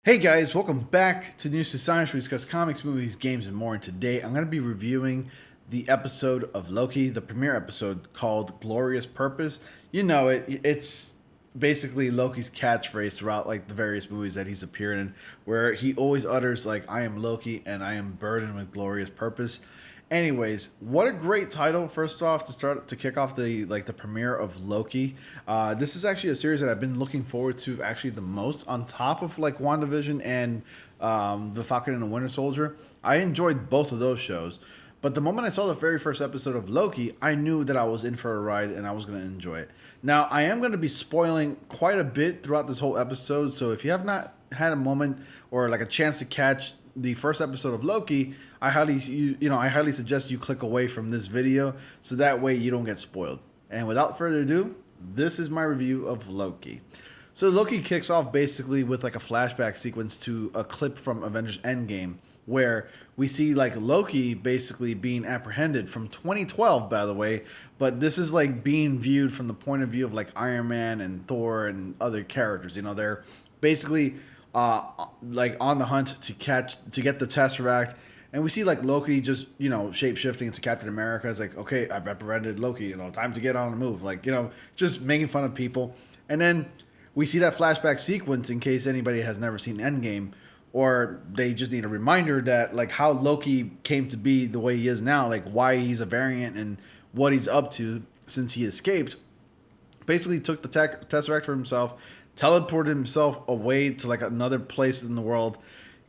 Hey guys, welcome back to News to Science, where we discuss comics, movies, games, and more. And today I'm going to be reviewing the episode of Loki, the premiere episode called Glorious Purpose. You know it. It's basically Loki's catchphrase throughout like the various movies that he's appeared in, where he always utters like, "I am Loki and I am burdened with glorious purpose." Anyways, what a great title! First off, to kick off the premiere of Loki. This is actually a series that I've been looking forward to actually the most, on top of like WandaVision and the Falcon and the Winter Soldier. I enjoyed both of those shows, but the moment I saw the very first episode of Loki, I knew that I was in for a ride and I was going to enjoy it. Now, I am going to be spoiling quite a bit throughout this whole episode, so if you have not had a moment or like a chance to catch the first episode of Loki, I highly suggest you click away from this video so that way you don't get spoiled. And without further ado, this is my review of Loki. So Loki kicks off basically with like a flashback sequence to a clip from Avengers Endgame, where we see like Loki basically being apprehended from 2012, by the way, but this is like being viewed from the point of view of like Iron Man and Thor and other characters. You know, they're basically like on the hunt to get the Tesseract, and we see like Loki just shape shifting into Captain America. It's like, okay, I've represented Loki, time to get on the move, like just making fun of people. And then we see that flashback sequence in case anybody has never seen Endgame, or they just need a reminder that like how Loki came to be the way he is now, like why he's a variant and what he's up to since he escaped. Basically took the Tesseract for himself, teleported himself away to like another place in the world,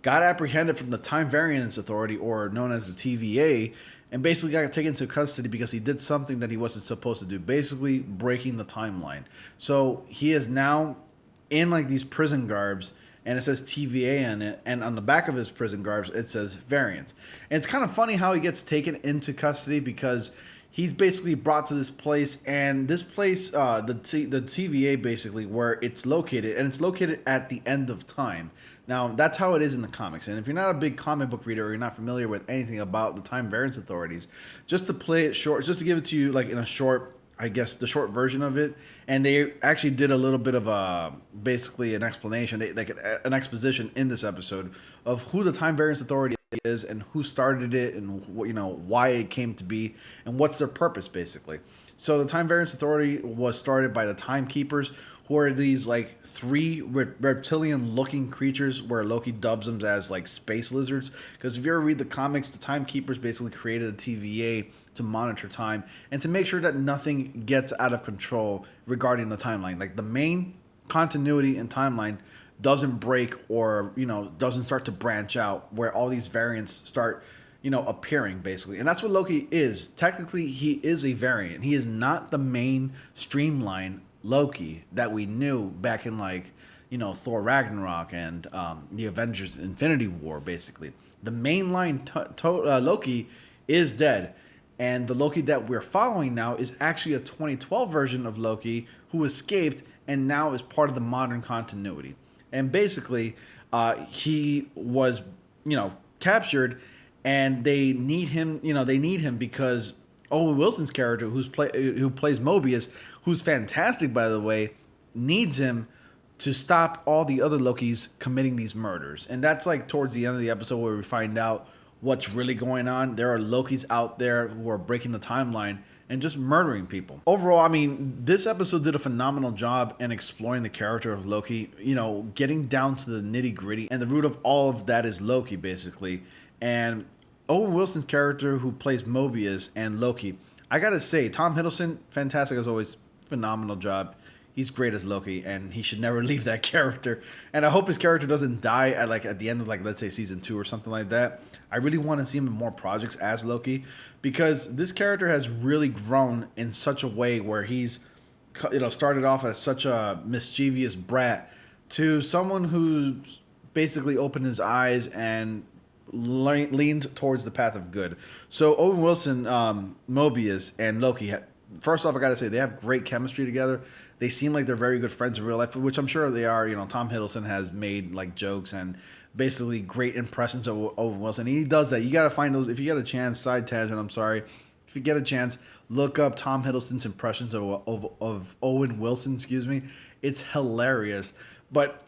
got apprehended from the Time Variance Authority, or known as the TVA, and basically got taken into custody because he did something that he wasn't supposed to do, basically breaking the timeline. So he is now in like these prison garbs, and it says TVA on it, and on the back of his prison garbs it says Variance. And it's kind of funny how he gets taken into custody, because he's basically brought to this place, and this place, the TVA, basically where it's located, and it's located at the end of time. Now, that's how it is in the comics, and if you're not a big comic book reader or you're not familiar with anything about the Time Variance Authorities, just to play it short, just to give it to you like in a short, I guess, the short version of it, and they actually did a little bit of basically an explanation, an exposition in this episode of who the Time Variance Authority is and who started it, and why it came to be and what's their purpose, basically. So the Time Variance Authority was started by the Timekeepers, who are these like three reptilian looking creatures, where Loki dubs them as like space lizards, because if you ever read the comics, the Timekeepers basically created a TVA to monitor time and to make sure that nothing gets out of control regarding the timeline, like the main continuity and timeline doesn't break, or doesn't start to branch out, where all these variants start appearing, basically. And that's what Loki is. Technically, he is a variant. He is not the main streamline Loki that we knew back in like Thor Ragnarok and the Avengers Infinity War. Basically, the mainline Loki is dead, and the Loki that we're following now is actually a 2012 version of Loki who escaped and now is part of the modern continuity. And basically, he was, captured, and they need him. They need him because Owen Wilson's character, who plays Mobius, who's fantastic, by the way, needs him to stop all the other Lokis committing these murders. And that's like towards the end of the episode, where we find out what's really going on. There are Lokis out there who are breaking the timeline and just murdering people. Overall, I mean, this episode did a phenomenal job in exploring the character of Loki, getting down to the nitty gritty, and the root of all of that is Loki, basically. And Owen Wilson's character, who plays Mobius and Loki, I gotta say, Tom Hiddleston, fantastic as always, phenomenal job. He's great as Loki, and he should never leave that character. And I hope his character doesn't die at the end of, like, let's say season 2 or something like that. I really want to see him in more projects as Loki, because this character has really grown in such a way where he's started off as such a mischievous brat to someone who's basically opened his eyes and leaned towards the path of good. So Owen Wilson, Mobius, and Loki, first off, I gotta say, they have great chemistry together. They seem like they're very good friends in real life, which I'm sure they are. Tom Hiddleston has made like jokes and basically great impressions of Owen Wilson. He does that. You gotta find those if you get a chance. Side tangent, I'm sorry. If you get a chance, look up Tom Hiddleston's impressions of Owen Wilson. Excuse me. It's hilarious. But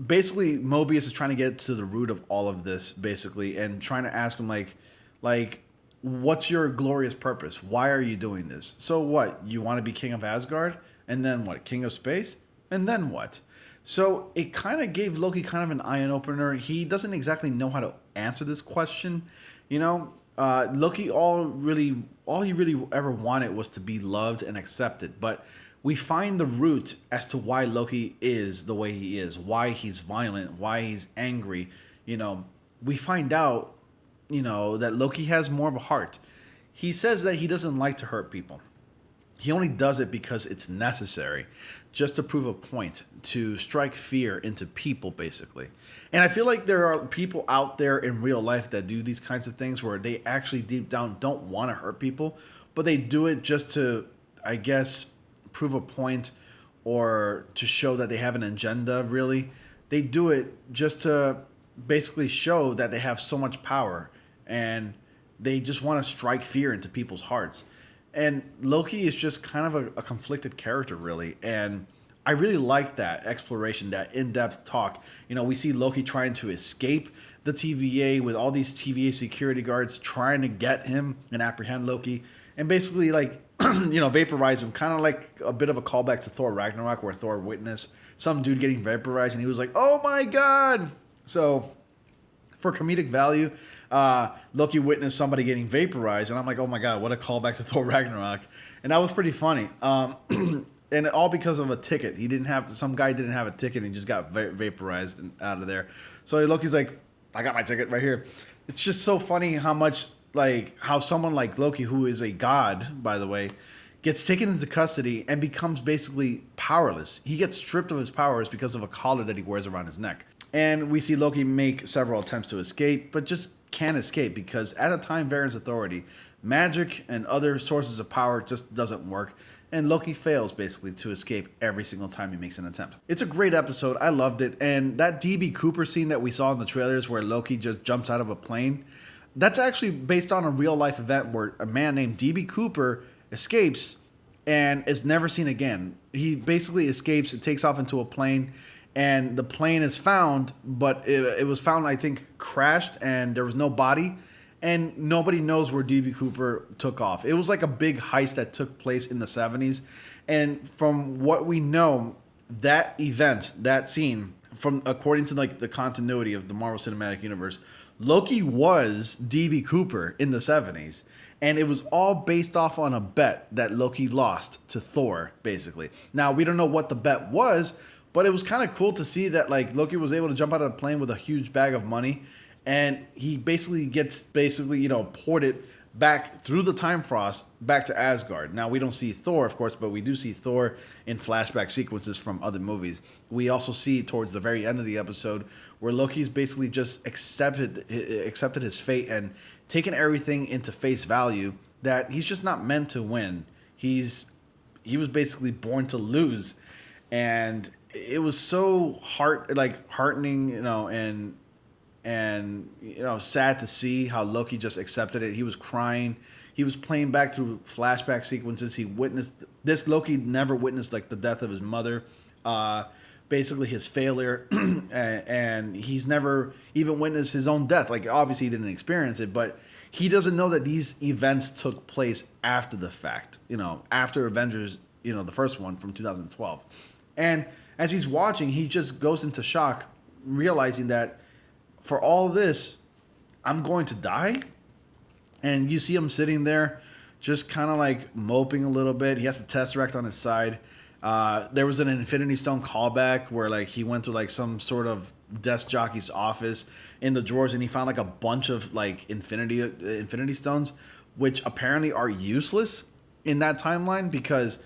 basically Mobius is trying to get to the root of all of this, basically, and trying to ask him like, what's your glorious purpose? Why are you doing this? So what? You want to be king of Asgard, and then what? King of space, and then what? So it kind of gave Loki kind of an eye opener. He doesn't exactly know how to answer this question, you know. Loki all he really ever wanted was to be loved and accepted, but we find the root as to why Loki is the way he is, why he's violent, why he's angry. You know, we find out, you know, that Loki has more of a heart. He says that he doesn't like to hurt people. He only does it because it's necessary, just to prove a point, to strike fear into people, basically. And I feel like there are people out there in real life that do these kinds of things where they actually deep down don't want to hurt people, but they do it just to, I guess, prove a point or to show that they have an agenda, really. They do it just to basically show that they have so much power and they just want to strike fear into people's hearts. And Loki is just kind of a conflicted character, really. And I really like that exploration, that in-depth talk. You know, we see Loki trying to escape the TVA with all these TVA security guards trying to get him and apprehend Loki. And basically, like, you know, vaporize him. Kind of like a bit of a callback to Thor Ragnarok, where Thor witnessed some dude getting vaporized and he was like, oh my God. So for comedic value, Loki witnessed somebody getting vaporized, and I'm like, oh my God, what a callback to Thor Ragnarok. And that was pretty funny. And all because of a ticket. Some guy didn't have a ticket and he just got vaporized and out of there. So Loki's like, I got my ticket right here. It's just so funny how someone like Loki, who is a god, by the way, gets taken into custody and becomes basically powerless. He gets stripped of his powers because of a collar that he wears around his neck. And we see Loki make several attempts to escape, but just can't escape because at a time Varan's authority, magic and other sources of power just doesn't work. And Loki fails basically to escape every single time he makes an attempt. It's a great episode. I loved it. And that DB Cooper scene that we saw in the trailers where Loki just jumps out of a plane, that's actually based on a real life event where a man named DB Cooper escapes and is never seen again. He basically escapes and takes off into a plane, and the plane is found, but it was found, I think, crashed, and there was no body, and nobody knows where DB Cooper took off. It was like a big heist that took place in the 70s, and from what we know, that event, that scene, according to like the continuity of the Marvel Cinematic Universe, Loki was DB Cooper in the 70s. And it was all based off on a bet that Loki lost to Thor, basically. Now, we don't know what the bet was, but it was kind of cool to see that like Loki was able to jump out of a plane with a huge bag of money. And he basically gets, you know, ported back through the time frost back to Asgard. Now, we don't see Thor, of course, but we do see Thor in flashback sequences from other movies. We also see towards the very end of the episode where Loki's basically just accepted his fate and taken everything into face value, that he's just not meant to win. He was basically born to lose. And it was so heartening, you know, and you know, sad to see how Loki just accepted it. He was crying. He was playing back through flashback sequences. He witnessed this. Loki never witnessed like the death of his mother, basically his failure, and he's never even witnessed his own death. Like, obviously he didn't experience it, but he doesn't know that these events took place after the fact, you know, after Avengers, you know, the first one from 2012. And as he's watching, he just goes into shock, realizing that for all this, I'm going to die. And you see him sitting there just kind of like moping a little bit. He has the Tesseract on his side. There was an Infinity Stone callback where like he went to like some sort of desk jockey's office in the drawers and he found like a bunch of like Infinity Stones, which apparently are useless in that timeline because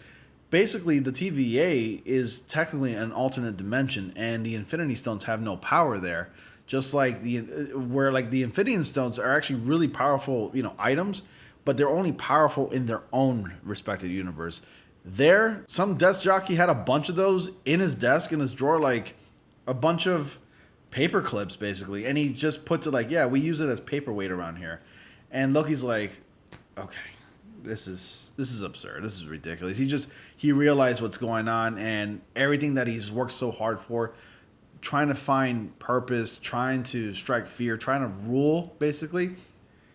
basically the TVA is technically an alternate dimension and the Infinity Stones have no power there. Just like the Infinity Stones are actually really powerful, you know, items, but they're only powerful in their own respective universe. Some desk jockey had a bunch of those in his desk, in his drawer, like a bunch of paper clips, basically. And he just puts it like, yeah, we use it as paperweight around here. And Loki's like, okay, this is absurd. This is ridiculous. He realized what's going on and everything that he's worked so hard for trying to find purpose, trying to strike fear, trying to rule, basically,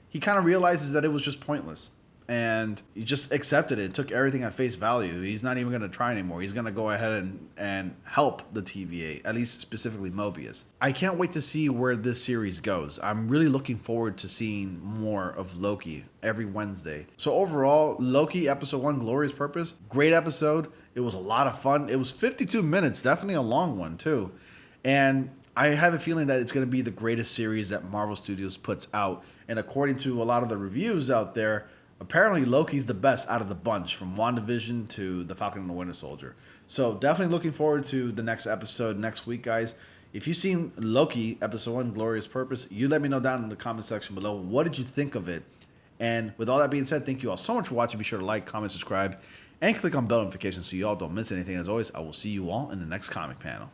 he kind of realizes that it was just pointless. And he just accepted it, took everything at face value. He's not even going to try anymore. He's going to go ahead and help the TVA, at least specifically Mobius. I can't wait to see where this series goes. I'm really looking forward to seeing more of Loki every Wednesday. So overall, Loki episode 1, Glorious Purpose, great episode. It was a lot of fun. It was 52 minutes, definitely a long one too. And I have a feeling that it's going to be the greatest series that Marvel Studios puts out. And according to a lot of the reviews out there, apparently Loki's the best out of the bunch, from WandaVision to The Falcon and the Winter Soldier. So definitely looking forward to the next episode next week, guys. If you've seen Loki episode 1, Glorious Purpose, you let me know down in the comment section below. What did you think of it? And with all that being said, thank you all so much for watching. Be sure to like, comment, subscribe, and click on bell notifications so you all don't miss anything. As always, I will see you all in the next comic panel.